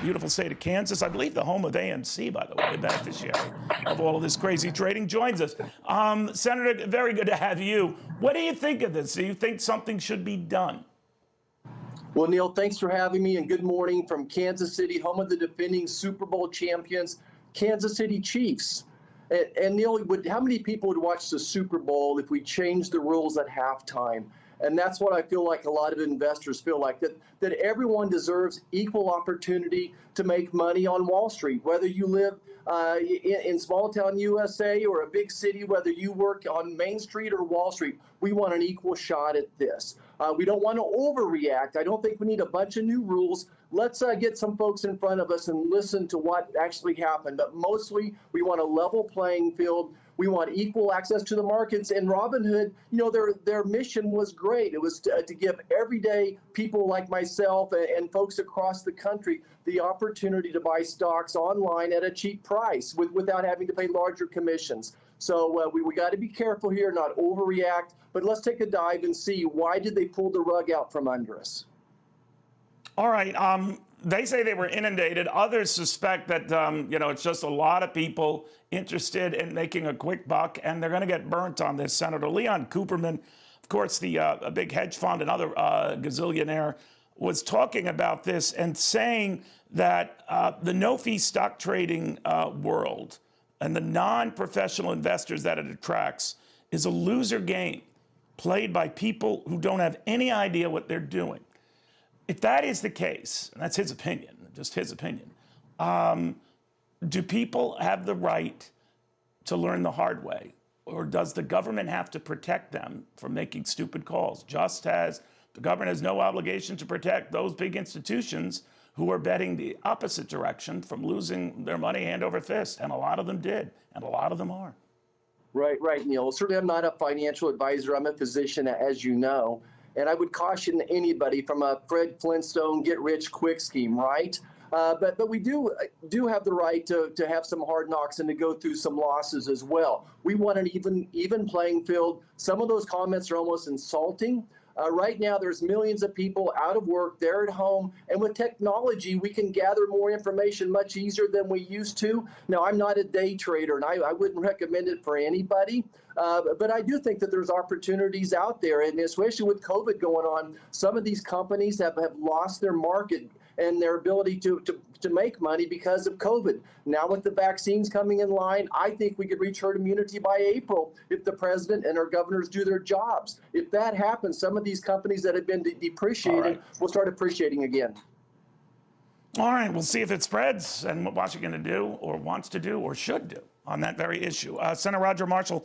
beautiful state of Kansas. I believe the home of AMC, by the way, the beneficiary of all of this crazy trading, joins us. Senator, very good to have you. What do you think of this? Do you think something should be done? Well, Neil, thanks for having me, and good morning from Kansas City, home of the defending Super Bowl champions, Kansas City Chiefs. And Neil, how many people would watch the Super Bowl if we changed the rules at halftime? And that's what I feel like a lot of investors feel like, that everyone deserves equal opportunity to make money on Wall Street, whether you live in small town USA or a big city, whether you work on Main Street or Wall Street. We want an equal shot at this. We don't want to overreact. I don't think we need a bunch of new rules. Let's get some folks in front of us and listen to what actually happened. But mostly, we want a level playing field. We want equal access to the markets. And Robinhood, you know, their mission was great. It was to give everyday people like myself and folks across the country the opportunity to buy stocks online at a cheap price without having to pay larger commissions. So we got to be careful here, not overreact. But let's take a dive and see, why did they pull the rug out from under us? All right. They say they were inundated. Others suspect that, you know, it's just a lot of people interested in making a quick buck, and they're going to get burnt on this. Senator Leon Cooperman, of course, a big hedge fund, another gazillionaire, was talking about this and saying that the no-fee stock trading world and the non-professional investors that it attracts is a loser game played by people who don't have any idea what they're doing. If that is the case, and that's his opinion, just his opinion, do people have the right to learn the hard way? Or does the government have to protect them from making stupid calls, just as the government has no obligation to protect those big institutions who are betting the opposite direction from losing their money hand over fist? And a lot of them did, and a lot of them are. Right, Neil. Certainly, I'm not a financial advisor. I'm a physician, as you know. And I would caution anybody from a Fred Flintstone get-rich-quick scheme, right? But we do have the right to have some hard knocks and to go through some losses as well. We want an even playing field. Some of those comments are almost insulting. Right now, there's millions of people out of work, they're at home, and with technology, we can gather more information much easier than we used to. Now, I'm not a day trader, and I wouldn't recommend it for anybody, but I do think that there's opportunities out there, and especially with COVID going on, some of these companies have lost their market and their ability to make money because of COVID. Now with the vaccines coming in line, I think we could reach herd immunity by April if the president and our governors do their jobs. If that happens, some of these companies that have been depreciated will start appreciating again. All right, we'll see if it spreads and what Washington to do or wants to do or should do on that very issue. Senator Roger Marshall,